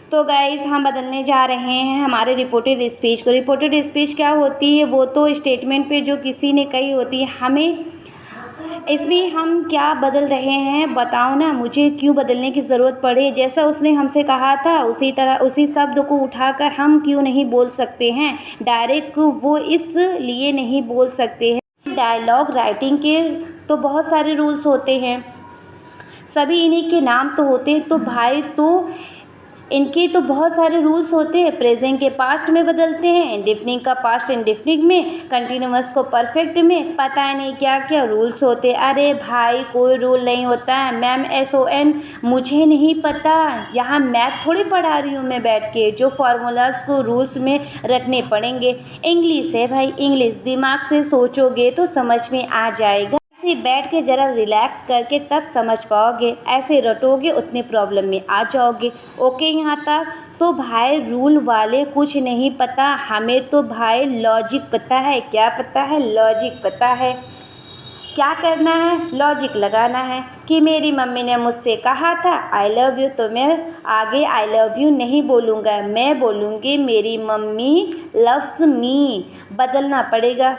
तो गाइज़ हम बदलने जा रहे हैं हमारे रिपोर्टेड स्पीच को। रिपोर्टेड स्पीच क्या होती है? वो तो स्टेटमेंट पे जो किसी ने कही होती है, हमें इसमें हम क्या बदल रहे हैं बताओ ना, मुझे क्यों बदलने की ज़रूरत पड़े। जैसा उसने हमसे कहा था उसी तरह उसी शब्द को उठाकर हम क्यों नहीं बोल सकते हैं डायरेक्ट, वो इसलिए नहीं बोल सकते हैं। डायलॉग राइटिंग के तो बहुत सारे रूल्स होते हैं, सभी इन्हीं के नाम तो होते हैं। तो भाई तो इनके तो बहुत सारे रूल्स होते हैं। प्रेजेंट के पास्ट में बदलते हैं, इंडेफिनिट का पास्ट इंडेफिनिट में, कंटिन्यूअस को परफेक्ट में, पता नहीं क्या क्या रूल्स होते। अरे भाई कोई रूल नहीं होता है मैम, SON मुझे नहीं पता, यहाँ मैथ थोड़ी पढ़ा रही हूँ मैं बैठ के, जो फार्मूलाज को रूल्स में रटने पड़ेंगे। इंग्लिश है भाई, इंग्लिश दिमाग से सोचोगे तो समझ में आ जाएगा, ऐसे बैठ के ज़रा रिलैक्स करके तब समझ पाओगे, ऐसे रटोगे उतने प्रॉब्लम में आ जाओगे। ओके यहाँ तक? तो भाई रूल वाले कुछ नहीं पता, हमें तो भाई लॉजिक पता है। क्या पता है? लॉजिक पता है। क्या करना है? लॉजिक लगाना है कि मेरी मम्मी ने मुझसे कहा था आई लव यू, तो मैं आगे आई लव यू नहीं बोलूँगा, मैं बोलूँगी मेरी मम्मी लव्स मी। बदलना पड़ेगा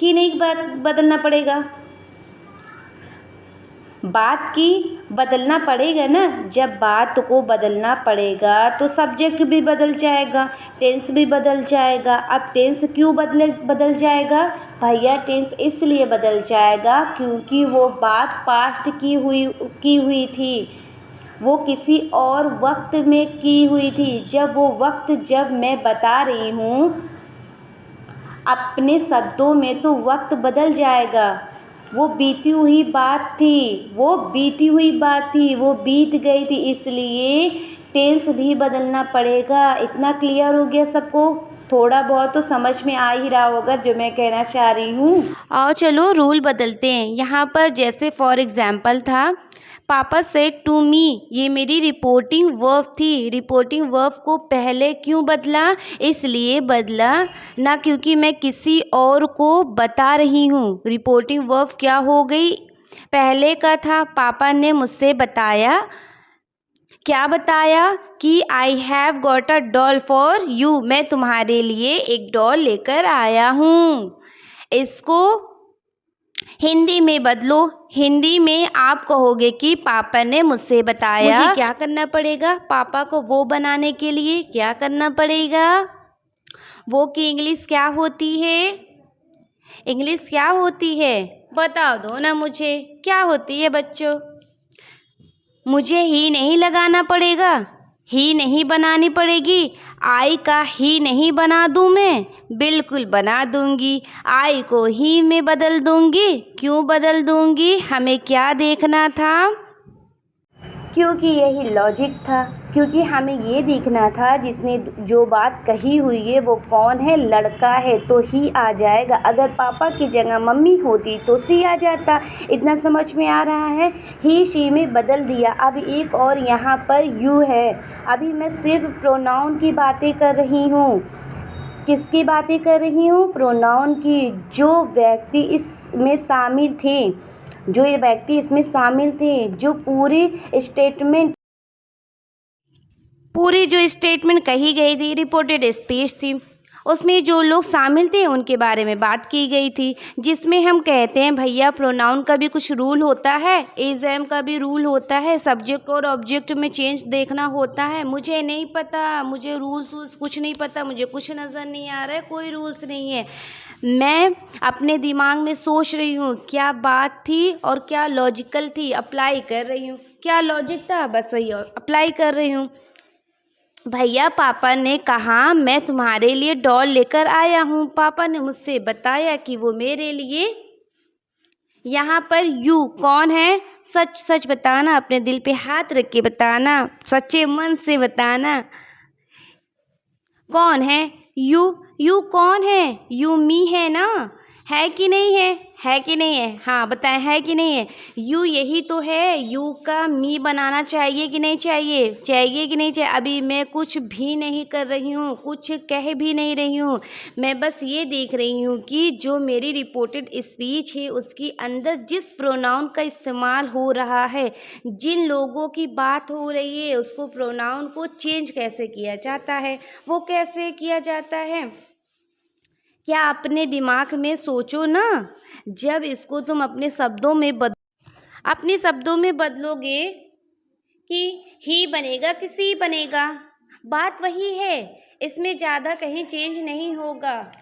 कि नहीं? बदलना पड़ेगा, बात की बदलना पड़ेगा ना। जब बात को बदलना पड़ेगा तो सब्जेक्ट भी बदल जाएगा, टेंस भी बदल जाएगा। अब टेंस क्यों बदल जाएगा भैया? टेंस इसलिए बदल जाएगा क्योंकि वो बात पास्ट की हुई थी, वो किसी और वक्त में की हुई थी। जब वो वक्त जब मैं बता रही हूँ अपने शब्दों में तो वक्त बदल जाएगा। वो बीती हुई बात थी, वो बीती हुई बात थी, वो बीत गई थी, इसलिए टेंस भी बदलना पड़ेगा। इतना क्लियर हो गया सबको? थोड़ा बहुत तो समझ में आ ही रहा होगा जो मैं कहना चाह रही हूँ। और चलो रूल बदलते हैं। यहाँ पर जैसे फॉर एग्जाम्पल था पापा सेड टू मी, ये मेरी रिपोर्टिंग वर्ब थी। रिपोर्टिंग वर्ब को पहले क्यों बदला? इसलिए बदला ना क्योंकि मैं किसी और को बता रही हूँ। रिपोर्टिंग वर्ब क्या हो गई? पहले का था पापा ने मुझसे बताया, क्या बताया? कि I have got a doll for you, मैं तुम्हारे लिए एक डॉल लेकर आया हूँ। इसको हिंदी में बदलो। हिंदी में आप कहोगे कि पापा ने मुझसे बताया। मुझे क्या करना पड़ेगा? पापा को वो बनाने के लिए क्या करना पड़ेगा? वो की इंग्लिश क्या होती है? इंग्लिश क्या होती है? बता दो ना मुझे, क्या होती है बच्चों? मुझे ही नहीं लगाना पड़ेगा, ही नहीं बनानी पड़ेगी। आई का ही नहीं बना दूँ मैं? बिल्कुल बना दूँगी। आई को ही में बदल दूँगी। क्यों बदल दूँगी? हमें क्या देखना था? क्योंकि यही लॉजिक था, क्योंकि हमें ये देखना था जिसने जो बात कही हुई है वो कौन है, लड़का है तो ही आ जाएगा। अगर पापा की जगह मम्मी होती तो सी आ जाता। इतना समझ में आ रहा है? ही शी में बदल दिया। अब एक और यहाँ पर यू है। अभी मैं सिर्फ प्रोनाउन की बातें कर रही हूँ। किसकी बातें कर रही हूँ? प्रोनाउन की। जो व्यक्ति इसमें शामिल थे, जो ये व्यक्ति इसमें शामिल थे, जो पूरी जो स्टेटमेंट कही गई थी, रिपोर्टेड स्पीच थी, उसमें जो लोग शामिल थे उनके बारे में बात की गई थी। जिसमें हम कहते हैं भैया प्रोनाउन का भी कुछ रूल होता है, इज एम का भी रूल होता है, सब्जेक्ट और ऑब्जेक्ट में चेंज देखना होता है। मुझे नहीं पता, मुझे रूल्स कुछ नहीं पता, मुझे कुछ नज़र नहीं आ रहा है, कोई रूल्स नहीं है। मैं अपने दिमाग में सोच रही हूँ क्या बात थी और क्या लॉजिकल थी, अप्लाई कर रही हूँ। क्या लॉजिक था बस वही और अप्लाई कर रही हूँ। भैया पापा ने कहा मैं तुम्हारे लिए डॉल लेकर आया हूँ, पापा ने मुझसे बताया कि वो मेरे लिए। यहाँ पर यू कौन है? सच सच बताना, अपने दिल पे हाथ रख के बताना, सच्चे मन से बताना। कौन है यू? यू कौन है? यू मी है ना। है कि नहीं है? है कि नहीं है? हाँ बताएं, है कि नहीं है? यू यही तो है। यू का मी बनाना चाहिए कि नहीं चाहिए? चाहिए कि नहीं चाहिए? अभी मैं कुछ भी नहीं कर रही हूँ, कुछ कह भी नहीं रही हूँ। मैं बस ये देख रही हूँ कि जो मेरी रिपोर्टेड स्पीच है उसके अंदर जिस प्रोनाउन का इस्तेमाल हो रहा है, जिन लोगों की बात हो रही है, उसको प्रोनाउन को चेंज कैसे किया जाता है, वो कैसे किया जाता है। क्या अपने दिमाग में सोचो ना, जब इसको तुम अपने शब्दों में बदलोगे कि ही बनेगा कि सी बनेगा, बात वही है, इसमें ज़्यादा कहीं चेंज नहीं होगा।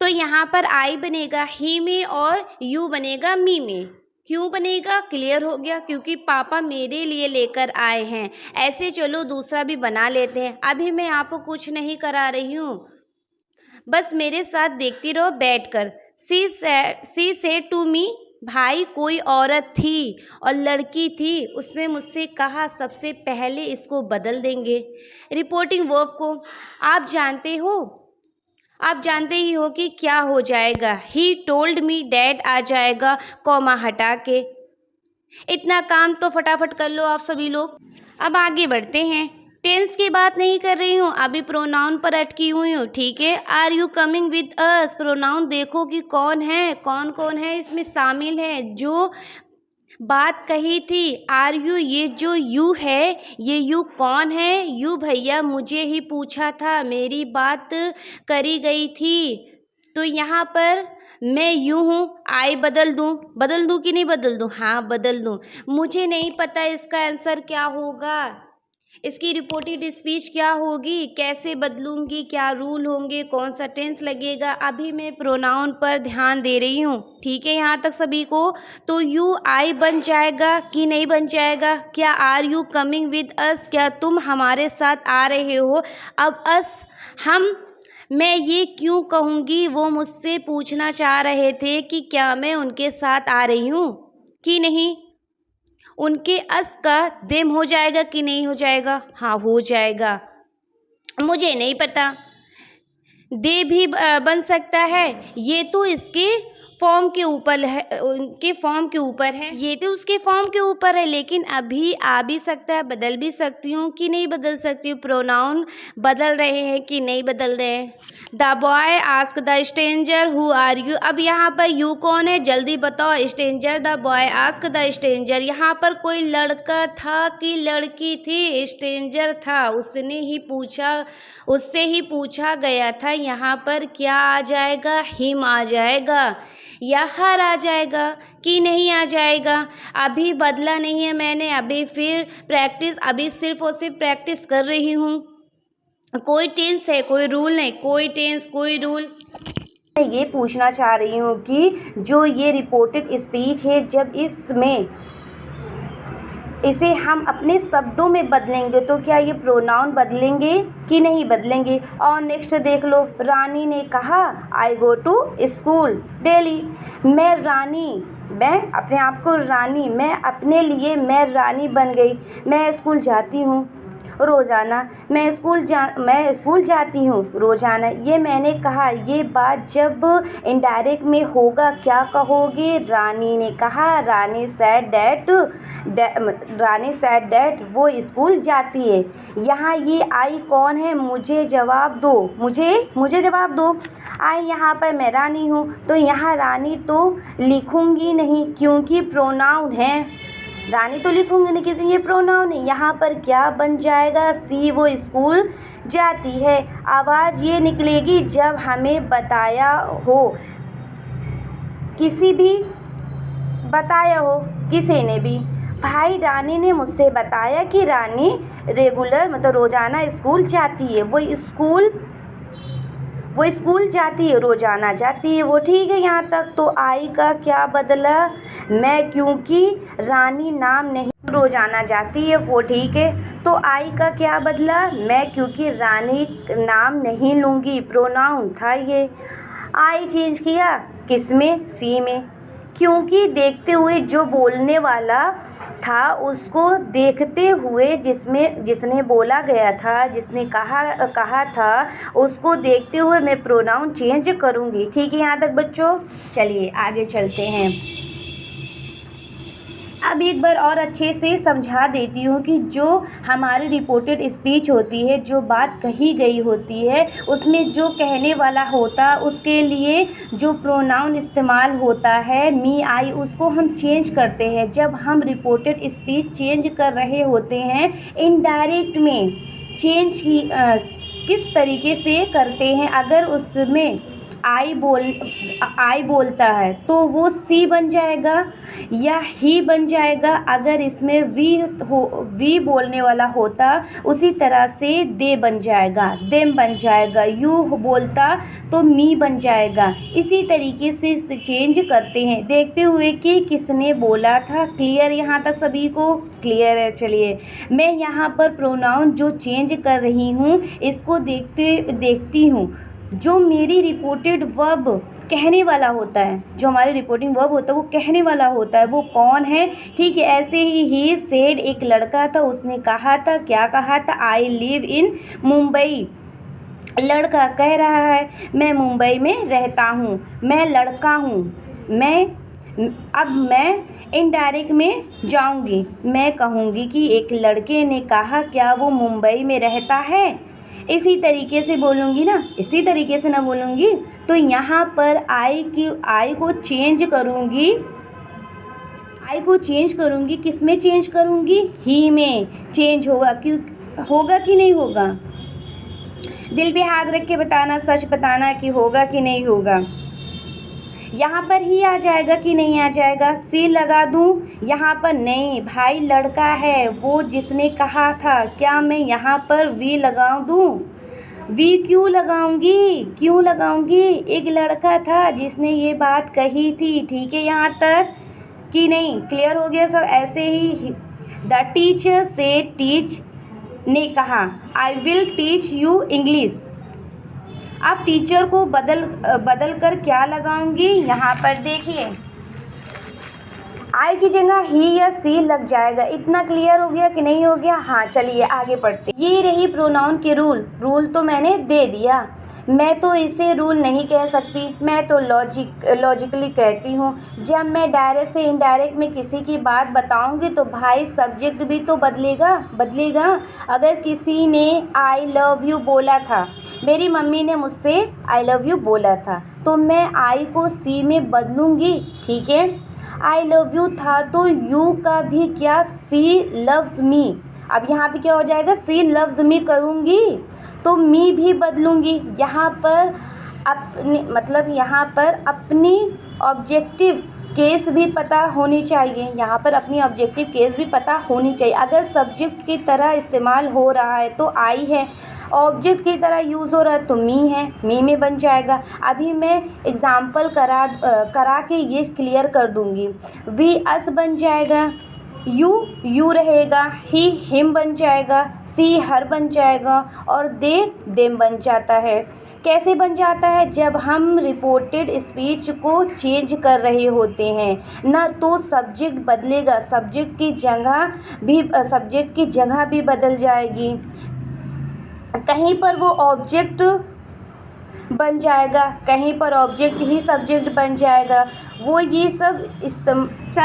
तो यहाँ पर आई बनेगा ही में और यू बनेगा मी में। क्यों बनेगा? क्लियर हो गया, क्योंकि पापा मेरे लिए लेकर आए हैं। ऐसे चलो दूसरा भी बना लेते हैं। अभी मैं आपको कुछ नहीं करा रही हूँ, बस मेरे साथ देखती रहो बैठकर। सी सेड टू मी, भाई कोई औरत थी और लड़की थी, उसने मुझसे कहा सबसे पहले इसको बदल देंगे रिपोर्टिंग वर्ब को। आप जानते ही हो कि क्या हो जाएगा। ही टोल्ड मी डैड आ जाएगा कॉमा हटा के। इतना काम तो फटाफट कर लो आप सभी लोग। अब आगे बढ़ते हैं। टेंस की बात नहीं कर रही हूँ, अभी प्रोनाउन पर अटकी हुई हूँ, ठीक है। Are you coming with us, pronoun देखो कि कौन कौन है इसमें शामिल है। जो बात कही थी आर यू, ये जो यू है, ये यू कौन है? यू भैया मुझे ही पूछा था, मेरी बात करी गई थी। तो यहाँ पर मैं यूँ हूँ, आई बदल दूँ कि नहीं बदल दूँ? हाँ बदल दूँ। मुझे नहीं पता इसका आंसर क्या होगा, इसकी रिपोर्टेड स्पीच क्या होगी, कैसे बदलूंगी, क्या रूल होंगे, कौन सा टेंस लगेगा। अभी मैं प्रोनाउन पर ध्यान दे रही हूँ, ठीक है यहाँ तक सभी को। तो यू आई बन जाएगा कि नहीं बन जाएगा? क्या are you coming with us, क्या तुम हमारे साथ आ रहे हो? अब अस, हम, मैं ये क्यों कहूँगी, वो मुझसे पूछना चाह रहे थे कि क्या मैं उनके साथ आ रही हूँ कि नहीं। उनके अस का देम हो जाएगा कि नहीं हो जाएगा? हाँ हो जाएगा। मुझे नहीं पता, दे भी बन सकता है, ये तो इसके फॉर्म के ऊपर है, उनके फॉर्म के ऊपर है, ये तो उसके फॉर्म के ऊपर है। लेकिन अभी आ भी सकता है, बदल भी सकती हूँ कि नहीं बदल सकती हूँ। प्रोनाउन बदल रहे हैं कि नहीं बदल रहे हैं। The boy ask the stranger who are you, अब यहाँ पर यू कौन है जल्दी बताओ। Stranger, the boy ask the stranger, यहाँ पर कोई लड़का था कि लड़की थी? स्ट्रेंजर था, उससे ही पूछा गया था। यहाँ पर क्या आ जाएगा? हिम आ जाएगा या हर आ जाएगा कि नहीं आ जाएगा? अभी बदला नहीं है मैंने, अभी फिर प्रैक्टिस, अभी सिर्फ और सिर्फ प्रैक्टिस कर रही हूँ। कोई टेंस है, कोई रूल नहीं, कोई टेंस कोई रूल। मैं ये पूछना चाह रही हूँ कि जो ये रिपोर्टेड स्पीच है, जब इसे हम अपने शब्दों में बदलेंगे तो क्या ये प्रोनाउन बदलेंगे कि नहीं बदलेंगे। और नेक्स्ट देख लो, रानी ने कहा आई गो टू स्कूल डेली। मैं अपने आप को रानी, मैं अपने लिए मैं रानी बन गई। मैं स्कूल जाती हूँ रोज़ाना, मैं स्कूल जाती हूँ रोज़ाना। ये मैंने कहा, ये बात जब इनडायरेक्ट में होगा क्या कहोगे? रानी ने कहा, रानी सेड दैट वो स्कूल जाती है। यहाँ ये आई कौन है? मुझे जवाब दो। आई यहाँ पर मैं रानी हूँ, तो यहाँ रानी तो लिखूँगी नहीं क्योंकि प्रोनाउन है। रानी तो लिखूंगी नहीं क्योंकि ये प्रोनाउन है। यहाँ पर क्या बन जाएगा? सी वो स्कूल जाती है। आवाज़ ये निकलेगी जब हमें बताया हो, किसी ने भी। भाई रानी ने मुझसे बताया कि रानी रेगुलर मतलब रोज़ाना स्कूल जाती है। वो स्कूल जाती है, रोज़ाना जाती है वो, ठीक है यहाँ तक। तो आई का क्या बदला? मैं, क्योंकि रानी नाम नहीं, रोज़ाना जाती है वो, ठीक है। तो आई का क्या बदला? मैं, क्योंकि रानी नाम नहीं लूँगी, प्रोनाउन था ये। आई चेंज किया किस में? सी में, क्योंकि देखते हुए जो बोलने वाला था उसको देखते हुए, जिसने बोला गया था, जिसने कहा था, उसको देखते हुए मैं प्रोनाउन चेंज करूँगी। ठीक है यहाँ तक बच्चों? चलिए आगे चलते हैं। अब एक बार और अच्छे से समझा देती हूँ कि जो हमारी रिपोर्टेड स्पीच होती है, जो बात कही गई होती है, उसमें जो कहने वाला होता, उसके लिए जो प्रोनाउन इस्तेमाल होता है मी, आई, उसको हम चेंज करते हैं। जब हम रिपोर्टेड स्पीच चेंज कर रहे होते हैं, इनडायरेक्ट में चेंज किस तरीके से करते हैं? अगर उसमें आई बोलता है तो वो सी बन जाएगा या ही बन जाएगा। अगर इसमें वी बोलने वाला होता, उसी तरह से दे बन जाएगा, देम बन जाएगा। यू बोलता तो मी बन जाएगा। इसी तरीके से चेंज करते हैं, देखते हुए कि किसने बोला था। क्लियर यहाँ तक सभी को? क्लियर है। चलिए मैं यहाँ पर प्रोनाउन जो चेंज कर रही हूँ, इसको देखती हूँ। जो मेरी रिपोर्टेड वर्ब कहने वाला होता है, जो हमारे रिपोर्टिंग वर्ब होता है वो कहने वाला होता है, वो कौन है? ठीक है, ऐसे ही सेड, एक लड़का था, उसने कहा था, क्या कहा था? I live in Mumbai. लड़का कह रहा है मैं मुंबई में रहता हूँ, मैं लड़का हूँ। अब मैं इनडायरेक्ट में जाऊँगी, मैं कहूँगी कि एक लड़के ने कहा, क्या वो मुंबई में रहता है? इसी तरीके से बोलूँगी ना, इसी तरीके से ना बोलूँगी तो यहाँ पर आई को चेंज करूँगी। किस में चेंज करूँगी? ही में चेंज होगा। क्यों होगा कि नहीं होगा? दिल पे हाथ रख के बताना, सच बताना कि होगा कि नहीं होगा। यहाँ पर ही आ जाएगा कि नहीं आ जाएगा? सी लगा दूँ यहाँ पर? नहीं भाई, लड़का है वो जिसने कहा था। क्या मैं यहाँ पर वी लगा दूँ? वी क्यों लगाऊंगी? एक लड़का था जिसने ये बात कही थी। ठीक है यहाँ तक कि नहीं? क्लियर हो गया सब? ऐसे ही द टीचर से, टीच ने कहा, I will teach you English. अब टीचर को बदल कर क्या लगाऊंगी? यहाँ पर देखिए, आई की जगह ही या सी लग जाएगा। इतना क्लियर हो गया कि नहीं हो गया? हाँ चलिए आगे बढ़ते। ये रही प्रोनाउन के रूल तो मैंने दे दिया। मैं तो इसे रूल नहीं कह सकती, मैं तो लॉजिकली कहती हूँ। जब मैं डायरेक्ट से इनडायरेक्ट में किसी की बात बताऊँगी तो भाई सब्जेक्ट भी तो बदलेगा। अगर किसी ने आई लव यू बोला था, मेरी मम्मी ने मुझसे आई लव यू बोला था, तो मैं आई को सी में बदलूँगी। ठीक है, आई लव यू था तो यू का भी क्या, सी लव्स मी। अब यहाँ पे क्या हो जाएगा? सी लव्स मी करूँगी तो मी भी बदलूँगी। यहाँ पर अपनी ऑब्जेक्टिव केस भी पता होनी चाहिए। यहाँ पर अपनी ऑब्जेक्टिव केस भी पता होनी चाहिए। अगर सब्जेक्ट की तरह इस्तेमाल हो रहा है तो आई है, ऑब्जेक्ट की तरह यूज़ हो रहा है तो मी है, मी में बन जाएगा। अभी मैं एग्ज़ाम्पल करा के ये क्लियर कर दूँगी। वी अस बन जाएगा, यू रहेगा, ही हिम बन जाएगा, सी हर बन जाएगा और दे देम बन जाता है। कैसे बन जाता है? जब हम रिपोर्टेड स्पीच को चेंज कर रहे होते हैं ना, तो सब्जेक्ट बदलेगा, सब्जेक्ट की जगह भी बदल जाएगी। कहीं पर वो ऑब्जेक्ट बन जाएगा, कहीं पर ऑब्जेक्ट ही सब्जेक्ट बन जाएगा। वो ये सब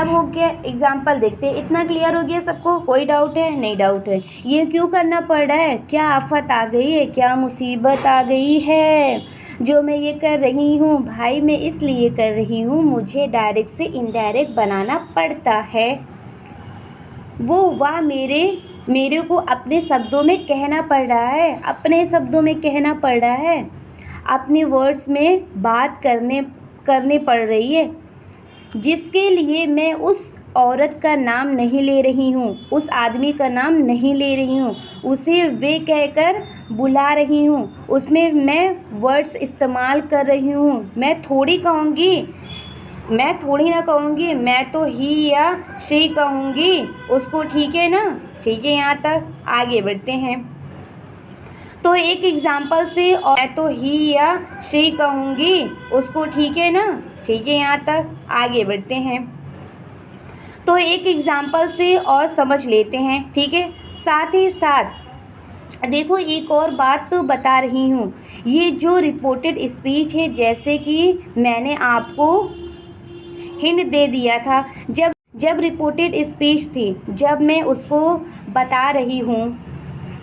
हो गया। एग्जाम्पल देखते हैं। इतना क्लियर हो गया सबको? कोई डाउट है? नहीं डाउट है। ये क्यों करना पड़ रहा है? क्या आफत आ गई है? क्या मुसीबत आ गई है जो मैं ये कर रही हूँ? भाई मैं इसलिए कर रही हूँ, मुझे डायरेक्ट से इनडायरेक्ट बनाना पड़ता है। वाह मेरे को अपने शब्दों में कहना पड़ रहा है, अपने वर्ड्स में बात करने पड़ रही है, जिसके लिए मैं उस औरत का नाम नहीं ले रही हूँ, उस आदमी का नाम नहीं ले रही हूँ, उसे वे कहकर बुला रही हूँ, उसमें मैं वर्ड्स इस्तेमाल कर रही हूँ। मैं थोड़ी ना कहूँगी, मैं तो ही या शी कहूँगी उसको। ठीक है ना? ठीक है, यहाँ तक आगे बढ़ते हैं। तो एक एग्जाम्पल से, और मैं तो ही या शी कहूँगी उसको। ठीक है ना? ठीक है, यहाँ तक आगे बढ़ते हैं। तो एक एग्जाम्पल से और समझ लेते हैं, ठीक है। साथ ही साथ देखो एक और बात तो बता रही हूँ, ये जो रिपोर्टेड स्पीच है, जैसे कि मैंने आपको हिंट दे दिया था, जब रिपोर्टेड स्पीच थी, जब मैं उसको बता रही हूँ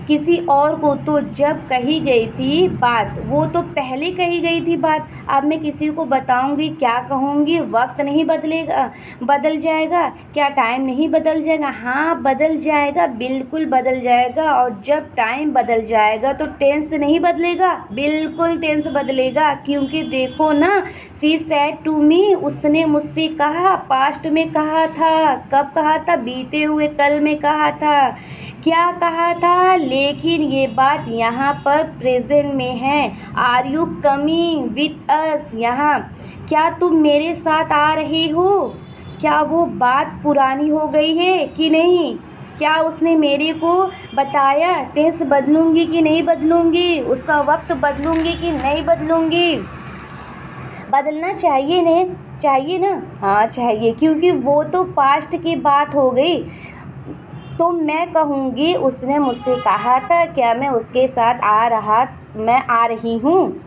किसी और को, तो जब कही गई थी बात, वो तो पहले कही गई थी बात, अब मैं किसी को बताऊंगी, क्या कहूँगी, वक्त नहीं बदलेगा, बदल जाएगा क्या, टाइम नहीं बदल जाएगा? हाँ बदल जाएगा, बिल्कुल बदल जाएगा। और जब टाइम बदल जाएगा तो टेंस नहीं बदलेगा, बिल्कुल टेंस बदलेगा। क्योंकि देखो ना, शी सेड टू मी, उसने मुझसे कहा, पास्ट में कहा था। कब कहा था? बीते हुए कल में कहा था। क्या कहा था? लेकिन ये बात यहाँ पर प्रेजेंट में है। Are you coming with us? यहाँ क्या तुम मेरे साथ आ रहे हो? क्या वो बात पुरानी हो गई है कि नहीं? क्या उसने मेरे को बताया टेंस बदलूंगी कि नहीं बदलूंगी, उसका वक्त बदलूंगी कि नहीं बदलूंगी? बदलना चाहिए ने, चाहिए ना? हाँ चाहिए, क्योंकि वो तो पास्ट की बात हो गई। तो मैं कहूँगी उसने मुझसे कहा था, क्या मैं उसके साथ मैं आ रही हूँ।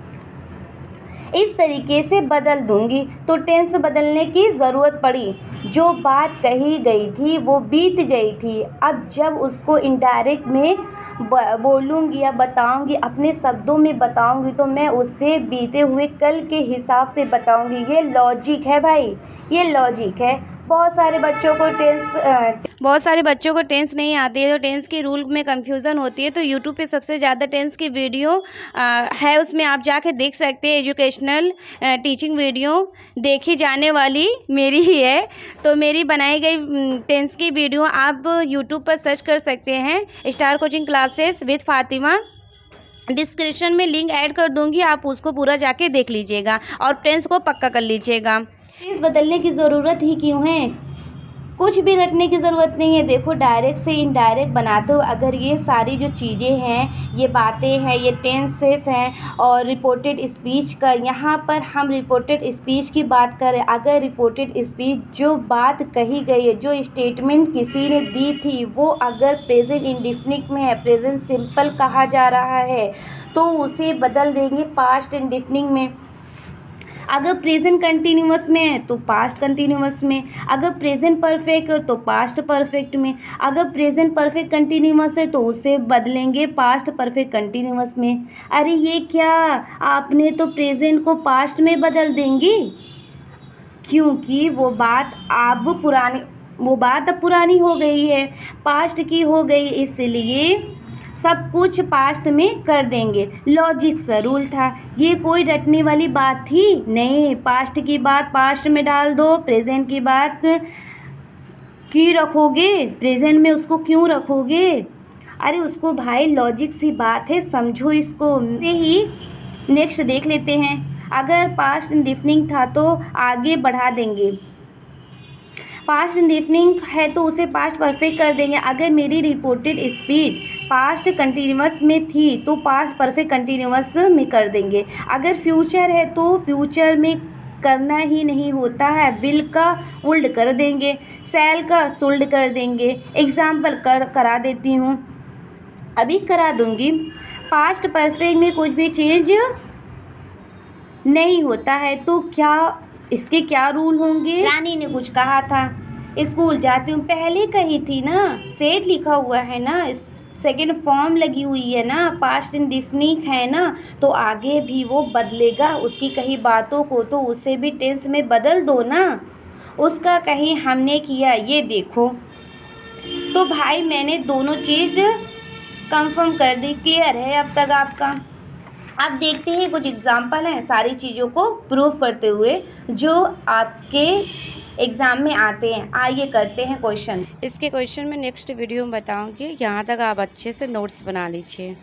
इस तरीके से बदल दूँगी। तो टेंस बदलने की ज़रूरत पड़ी। जो बात कही गई थी वो बीत गई थी। अब जब उसको इनडायरेक्ट में बोलूँगी या बताऊँगी, अपने शब्दों में बताऊँगी, तो मैं उससे बीते हुए कल के हिसाब से बताऊँगी। ये लॉजिक है भाई, ये लॉजिक है। बहुत सारे बच्चों को टेंस नहीं आती है, तो टेंस के रूल में कंफ्यूजन होती है। तो यूट्यूब पे सबसे ज़्यादा टेंस की वीडियो है, उसमें आप जाके देख सकते हैं। एजुकेशनल टीचिंग वीडियो देखी जाने वाली मेरी ही है। तो मेरी बनाई गई टेंस की वीडियो आप यूट्यूब पर सर्च कर सकते हैं, star coaching classes with Fatima. Description में लिंक ऐड कर दूंगी, आप उसको पूरा जाके देख लीजिएगा और टेंस को पक्का कर लीजिएगा। टेंस बदलने की ज़रूरत ही क्यों है? कुछ भी रटने की ज़रूरत नहीं है। देखो डायरेक्ट से इनडायरेक्ट बनाते हो। अगर ये सारी जो चीज़ें हैं, ये बातें हैं, ये टेंसेस हैं और रिपोर्टेड स्पीच का, यहाँ पर हम रिपोर्टेड स्पीच की बात करें। अगर रिपोर्टेड स्पीच जो बात कही गई है, जो स्टेटमेंट किसी ने दी थी, वो अगर प्रेजेंट इंडेफिनिट में है, प्रेजेंट सिंपल कहा जा रहा है, तो उसे बदल देंगे पास्ट इंडेफिनिट में। अगर प्रेजेंट कंटिन्यूअस में है तो पास्ट कंटिन्यूअस में, अगर प्रेजेंट परफेक्ट है तो पास्ट परफेक्ट में, अगर प्रेजेंट परफेक्ट कंटिन्यूअस है तो उसे बदलेंगे पास्ट परफेक्ट कंटिन्यूअस में। अरे ये क्या, आपने तो प्रेजेंट को पास्ट में बदल देंगी, क्योंकि वो बात अब पुरानी हो गई है, पास्ट की हो गई, इसलिए सब कुछ पास्ट में कर देंगे। लॉजिक सा रूल था, ये कोई रटने वाली बात थी नहीं। पास्ट की बात पास्ट में डाल दो, प्रेजेंट की बात क्यों रखोगे, प्रेजेंट में उसको क्यों रखोगे? अरे उसको भाई लॉजिक सी बात है, समझो इसको। से ही नेक्स्ट देख लेते हैं। अगर पास्ट इंडेफिनिट था तो आगे बढ़ा देंगे, पास्ट इंडेफिनिट है तो उसे पास्ट परफेक्ट कर देंगे। अगर मेरी रिपोर्टेड स्पीच पास्ट कंटिन्यूअस में थी तो पास्ट परफेक्ट कंटिन्यूअस में कर देंगे। अगर फ्यूचर है तो फ्यूचर में करना ही नहीं होता है, विल का उल्ट कर देंगे, शैल का शुल्ड कर देंगे। एग्जाम्पल करा देती हूँ, अभी करा दूँगी। पास्ट परफेक्ट में कुछ भी चेंज नहीं होता है, तो क्या इसके क्या रूल होंगे? रानी ने कुछ कहा था, स्कूल जाती हूँ, पहले कही थी ना, सेट लिखा हुआ है ना, सेकेंड फॉर्म लगी हुई है ना, पास्ट इंडेफिनिट है ना, तो आगे भी वो बदलेगा। उसकी कही बातों को तो उसे भी टेंस में बदल दो ना, उसका कहीं हमने किया, ये देखो। तो भाई मैंने दोनों चीज़ कंफर्म कर दी, क्लियर है अब तक आपका। अब देखते हैं कुछ एग्जाम्पल हैं सारी चीज़ों को प्रूव करते हुए जो आपके एग्ज़ाम में आते हैं। आइए करते हैं क्वेश्चन। इसके क्वेश्चन में नेक्स्ट वीडियो में बताऊंगी। यहाँ तक आप अच्छे से नोट्स बना लीजिए।